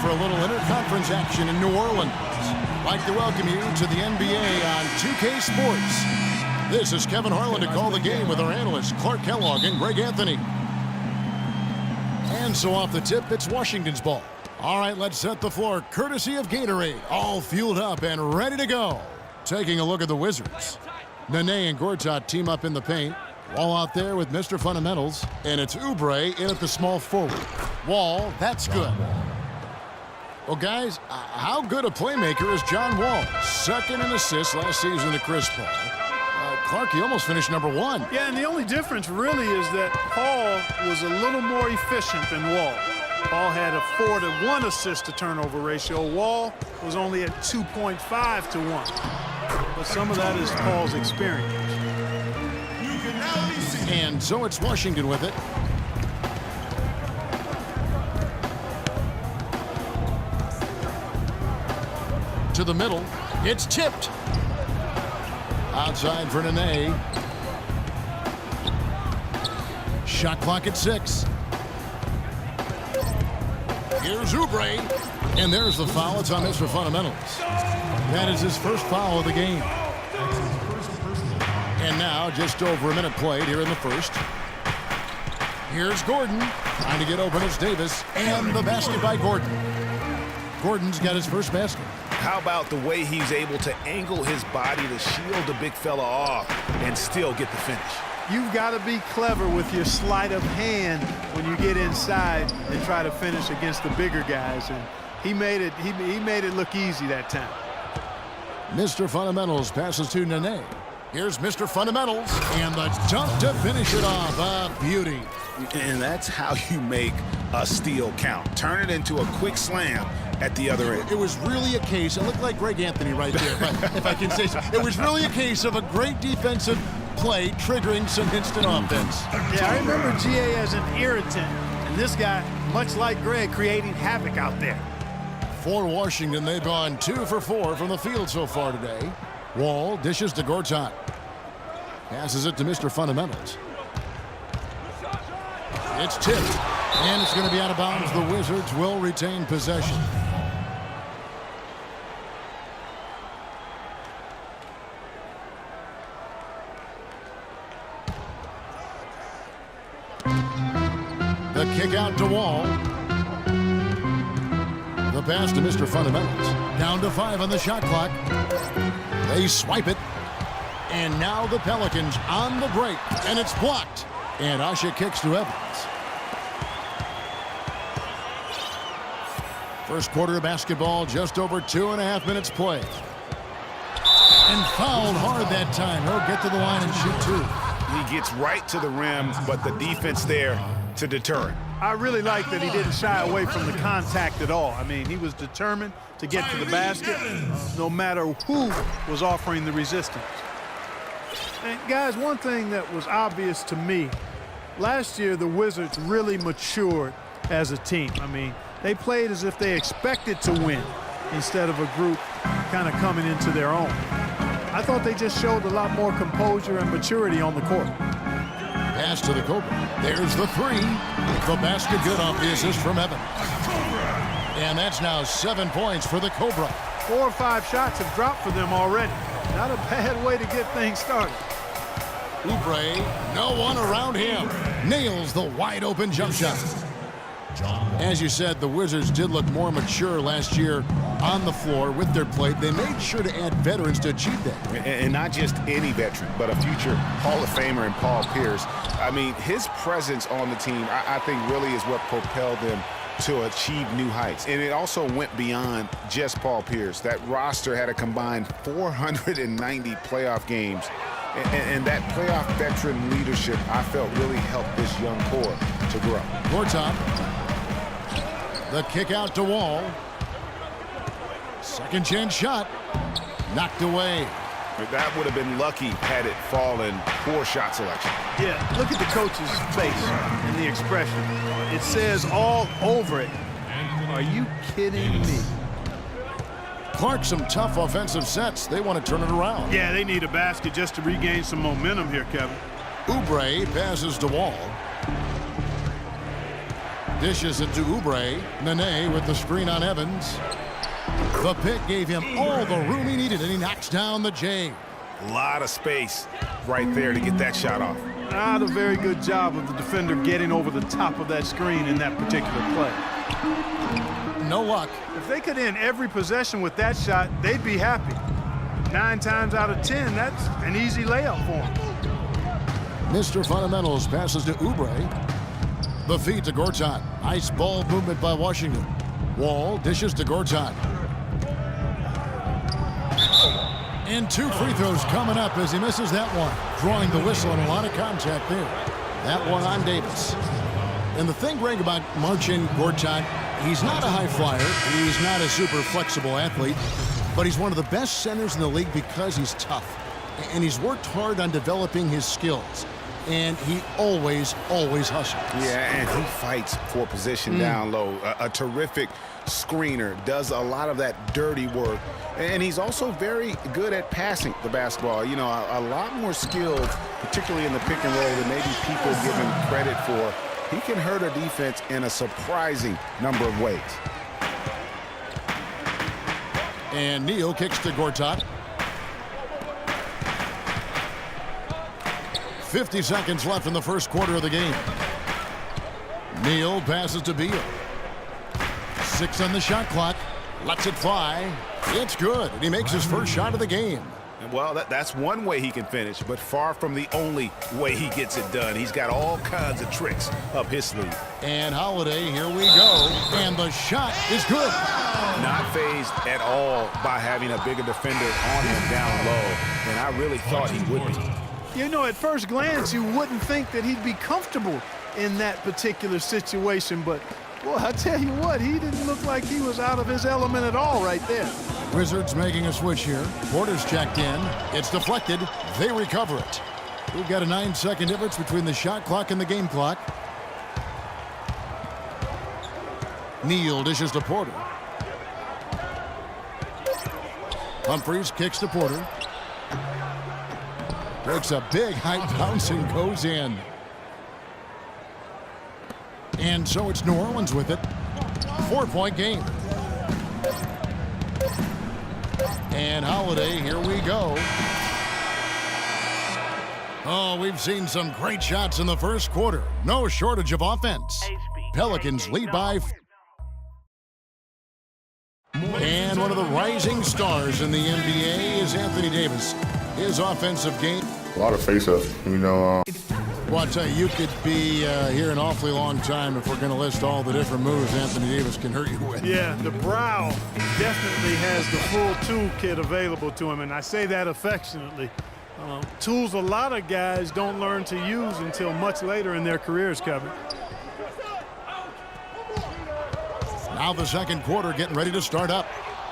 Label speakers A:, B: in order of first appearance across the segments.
A: for a little interconference action in New Orleans. I'd like to welcome you to the NBA on 2K Sports. This is Kevin Harlan to call the game with our analysts Clark Kellogg and Greg Anthony. And so off the tip, it's Washington's ball. All right, let's set the floor courtesy of Gatorade. All fueled up and ready to go. Taking a look at the Wizards. Nene and Gortat team up in the paint. Wall out there with Mr. Fundamentals. And it's Oubre in at the small forward. Wall, that's good. Well, guys, how good a playmaker is John Wall? Second in assists last season to Chris Paul. Clark, he almost finished number 1.
B: Yeah, and the only difference really is that Paul was a little more efficient than Wall. Paul had a 4-to-1 assist-to-turnover ratio. Wall was only at 2.5 to 1. But some of that is Paul's experience.
A: And so it's Washington with it. To the middle. It's tipped. Outside for Nene. Shot clock at 6. Here's Oubre. And there's the foul. It's on Mr. Fundamentals. That is his first foul of the game. And now just over a minute played here in the first. Here's Gordon. Trying to get open. It's Davis. And the basket by Gordon. Gordon's got his first basket.
C: How about the way he's able to angle his body to shield the big fella off and still get the finish?
B: You've got to be clever with your sleight of hand when you get inside and try to finish against the bigger guys. And he made it look easy that time.
A: Mr. Fundamentals passes to Nene. Here's Mr. Fundamentals, and the dunk to finish it off. A beauty.
C: And that's how you make a steal count. Turn it into a quick slam at the other end.
A: It was really a case, it looked like Greg Anthony right there, if I can say so. It was really a case of a great defensive play triggering some instant offense.
B: Yeah, I remember GA as an irritant, and this guy, much like Greg, creating havoc out there.
A: For Washington, they've gone 2 for 4 from the field so far today. Wall dishes to Gortat. Passes it to Mr. Fundamentals. It's tipped, and it's going to be out of bounds. The Wizards will retain possession. The kick out to Wall. The pass to Mr. Fundamentals. Down to 5 on the shot clock. They swipe it. And now the Pelicans on the break. And it's blocked. And Asha kicks to Evans. First quarter of basketball, just over 2.5 minutes played. And fouled hard that time. He'll get to the line and shoot 2.
C: He gets right to the rim, but the defense there to deter it.
B: I really like that he didn't shy away from the contact at all. I mean, he was determined to get to the basket no matter who was offering the resistance. And guys, one thing that was obvious to me, last year the Wizards really matured as a team. I mean, they played as if they expected to win instead of a group kind of coming into their own. I thought they just showed a lot more composure and maturity on the court.
A: Pass to the Cobra. There's the 3. The basket good off the assist from Evans. And that's now 7 points for the Cobra.
B: 4 or 5 shots have dropped for them already. Not a bad way to get things started.
A: Oubre, no one around him. Nails the wide open jump shot. As you said, the Wizards did look more mature last year on the floor with their play. They made sure to add veterans to achieve that.
C: And not just any veteran, but a future Hall of Famer in Paul Pierce. I mean, his presence on the team, I think, really is what propelled them to achieve new heights. And it also went beyond just Paul Pierce. That roster had a combined 490 playoff games. And that playoff veteran leadership, I felt, really helped this young core to grow.
A: Gortat. The kick out to Wall. Second chance shot. Knocked away.
C: That would have been lucky had it fallen. Poor shot selection.
B: Yeah, look at the coach's face and the expression. It says all over it. Are you kidding me?
A: Clark, some tough offensive sets. They want to turn it around.
B: Yeah, they need a basket just to regain some momentum here, Kevin.
A: Oubre passes to Wall. Dishes it to Oubre. Nene with the screen on Evans. The pick gave him all the room he needed, and he knocks down the J.
C: A lot of space right there to get that shot off.
B: Not a very good job of the defender getting over the top of that screen in that particular play.
A: No luck.
B: If they could end every possession with that shot, they'd be happy. 9 times out of 10, that's an easy layup for them.
A: Mr. Fundamentals passes to Oubre. The feed to Gortat. Nice ball movement by Washington. Wall dishes to Gortat. And 2 free throws coming up as he misses that one. Drawing the whistle and a lot of contact there. That one on Davis. And the thing, Greg, about Marcin Gortat, he's not a high flyer. He's not a super flexible athlete. But he's one of the best centers in the league because he's tough. And he's worked hard on developing his skills. And he always hustles.
C: Yeah, and he fights for position down low. A terrific screener, does a lot of that dirty work. And he's also very good at passing the basketball. You know, a lot more skilled, particularly in the pick and roll, than maybe people give him credit for. He can hurt a defense in a surprising number of ways.
A: And Neal kicks to Gortat. 50 seconds left in the first quarter of the game. Neal passes to Beal. 6 on the shot clock. Lets it fly. It's good. And he makes his first shot of the game.
C: Well, that's one way he can finish, but far from the only way he gets it done. He's got all kinds of tricks up his sleeve.
A: And Holiday, here we go. And the shot is good.
C: Not fazed at all by having a bigger defender on him down low. And I really thought he would be.
B: You know, at first glance, you wouldn't think that he'd be comfortable in that particular situation, but, boy, I tell you what, he didn't look like he was out of his element at all right there.
A: Wizards making a switch here. Porter's checked in. It's deflected. They recover it. We've got a 9-second difference between the shot clock and the game clock. Neal dishes to Porter. Humphries kicks to Porter. Breaks a big high bounce and goes in. And so it's New Orleans with it. 4-point game. And Holiday, here we go. Oh, we've seen some great shots in the first quarter. No shortage of offense. Pelicans lead by. And one of the rising stars in the NBA is Anthony Davis. His offensive game.
D: A lot of face-ups, you know.
A: Well, I'll tell you, you could be here an awfully long time if we're going to list all the different moves Anthony Davis can hurt you with.
B: Yeah, the brow definitely has the full toolkit available to him, and I say that affectionately. Tools a lot of guys don't learn to use until much later in their careers, Kevin.
A: Now the second quarter getting ready to start up.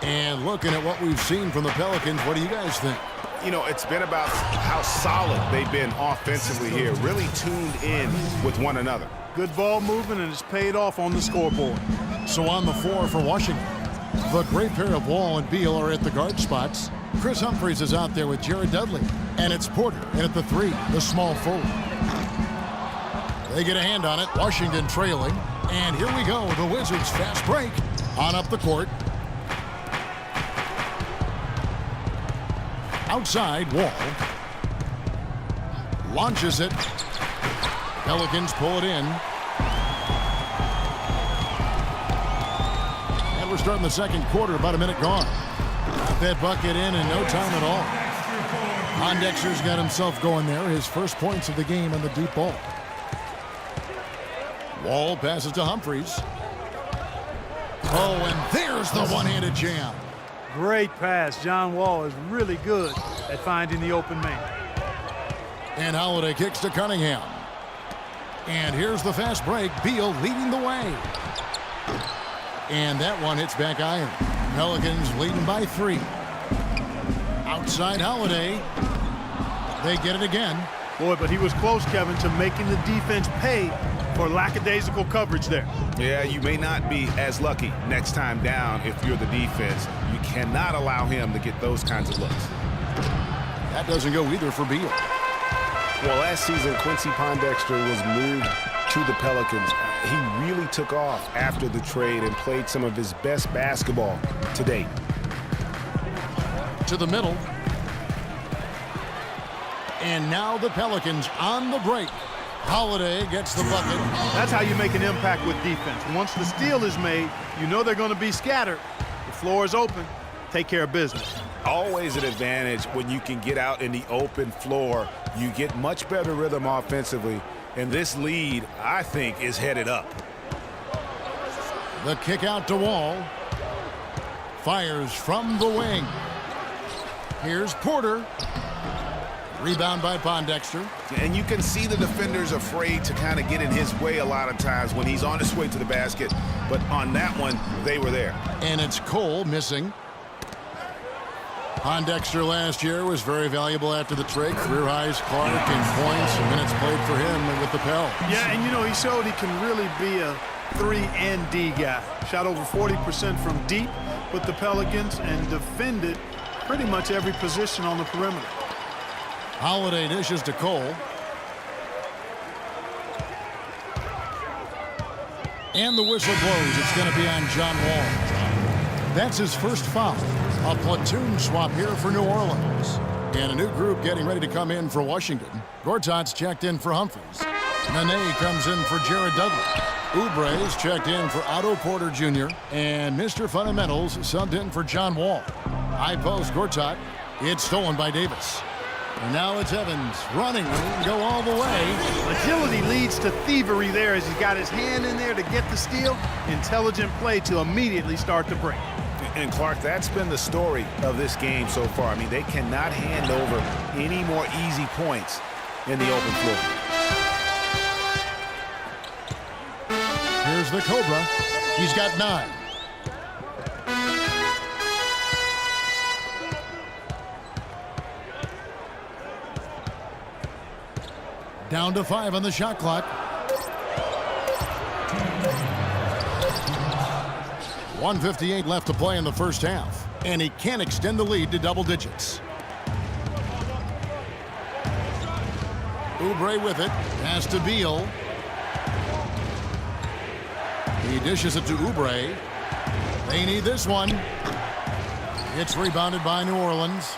A: And looking at what we've seen from the Pelicans, what do you guys think?
C: You know, it's been about how solid they've been offensively here, really tuned in with one another.
B: Good ball movement, and it's paid off on the scoreboard.
A: So on the floor for Washington, the great pair of Wall and Beal are at the guard spots. Chris Humphries is out there with Jared Dudley. And it's Porter in at the 3, the small forward. They get a hand on it, Washington trailing. And here we go, the Wizards fast break on up the court. Outside, Wall. Launches it. Pelicans pull it in. And we're starting the second quarter, about a minute gone. Got that bucket in no time at all. Pondexter's got himself going there. His first points of the game on the deep ball. Wall passes to Humphries. Oh, and there's the one-handed jam.
B: Great pass. John Wall is really good at finding the open man.
A: And Holiday kicks to Cunningham. And here's the fast break. Beal leading the way. And that one hits back iron. Pelicans leading by 3. Outside Holiday. They get it again.
B: Boy, but he was close, Kevin, to making the defense pay for lackadaisical coverage there.
C: Yeah, you may not be as lucky next time down if you're the defense. You cannot allow him to get those kinds of looks.
A: That doesn't go either for Beal.
C: Well, last season, Quincy Pondexter was moved to the Pelicans. He really took off after the trade and played some of his best basketball to date.
A: To the middle. And now the Pelicans on the break. Holiday gets the bucket.
B: That's how you make an impact with defense. Once the steal is made, you know they're going to be scattered. The floor is open. Take care of business.
C: Always an advantage when you can get out in the open floor. You get much better rhythm offensively. And this lead, I think, is headed up.
A: The kick out to Wall. Fires from the wing. Here's Porter. Rebound by Pondexter.
C: And you can see the defender's afraid to kind of get in his way a lot of times when he's on his way to the basket. But on that one, they were there.
A: And it's Cole missing. Pondexter last year was very valuable after the trade. Career highs, Clark, and points and minutes played for him with the Pels.
B: Yeah, and you know, he showed he can really be a 3 and D guy. Shot over 40% from deep with the Pelicans and defended pretty much every position on the perimeter.
A: Holiday dishes to Cole. And the whistle blows. It's going to be on John Wall. That's his first foul. A platoon swap here for New Orleans. And a new group getting ready to come in for Washington. Gortat's checked in for Humphries. Nene comes in for Jared Dudley. Oubre's checked in for Otto Porter Jr. And Mr. Fundamentals subbed in for John Wall. High post, Gortat. It's stolen by Davis. And now it's Evans running. He can go all the way.
B: Agility leads to thievery there as he's got his hand in there to get the steal. Intelligent play to immediately start the break.
C: And Clark, that's been the story of this game so far. I mean, they cannot hand over any more easy points in the open floor.
A: Here's the Cobra. He's got 9. Down to 5 on the shot clock. 1:58 left to play in the first half. And he can extend the lead to double digits. Oubre with it. Pass to Beal. He dishes it to Oubre. They need this one. It's rebounded by New Orleans.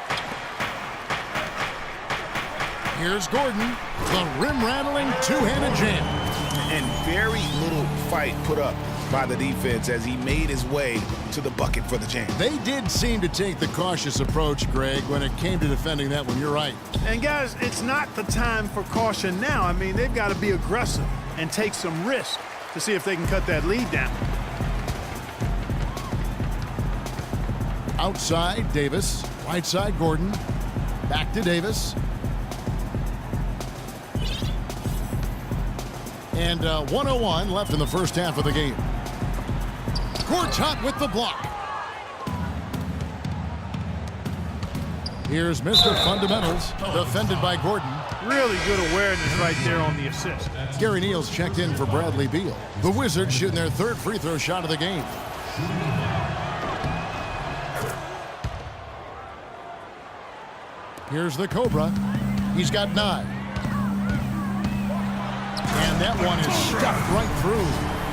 A: Here's Gordon. The rim-rattling two-handed jam.
C: And very little fight put up by the defense as he made his way to the bucket for the jam.
A: They did seem to take the cautious approach, Greg, when it came to defending that one. You're right.
B: And guys, it's not the time for caution now. I mean, they've got to be aggressive and take some risk to see if they can cut that lead down.
A: Outside, Davis. Right side, Gordon. Back to Davis. And 1:01 left in the first half of the game. Gortat with the block. Here's Mr. Fundamentals, defended by Gordon.
B: Really good awareness right there on the assist.
A: Gary Neal's checked in for Bradley Beal. The Wizards shooting their third free throw shot of the game. Here's the Cobra. He's got 9. And that one is stuffed right through.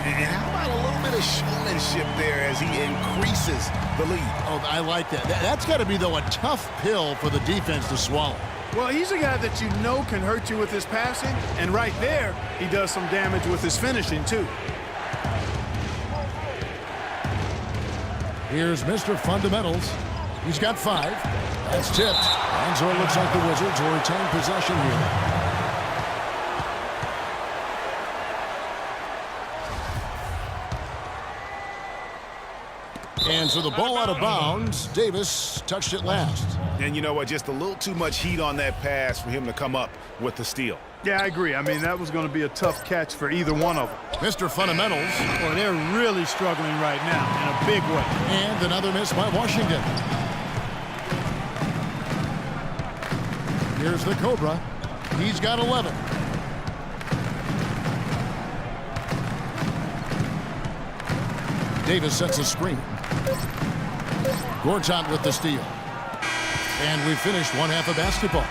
C: And how about a little bit of showmanship there as he increases the lead?
A: Oh, I like that. That's got to be, though, a tough pill for the defense to swallow.
B: Well, he's a guy that you know can hurt you with his passing, and right there, he does some damage with his finishing, too.
A: Here's Mr. Fundamentals. He's got 5. That's tipped. And so it looks like the Wizards will retain possession here. And so the ball out of bounds. Davis touched it last.
C: And you know what? Just a little too much heat on that pass for him to come up with the steal.
B: Yeah, I agree. I mean, that was going to be a tough catch for either one of them.
A: Mr. Fundamentals.
B: Boy, they're really struggling right now in a big way.
A: And another miss by Washington. Here's the Cobra. He's got 11. Davis sets a screen. Gortat with the steal. And we finished one half of basketball.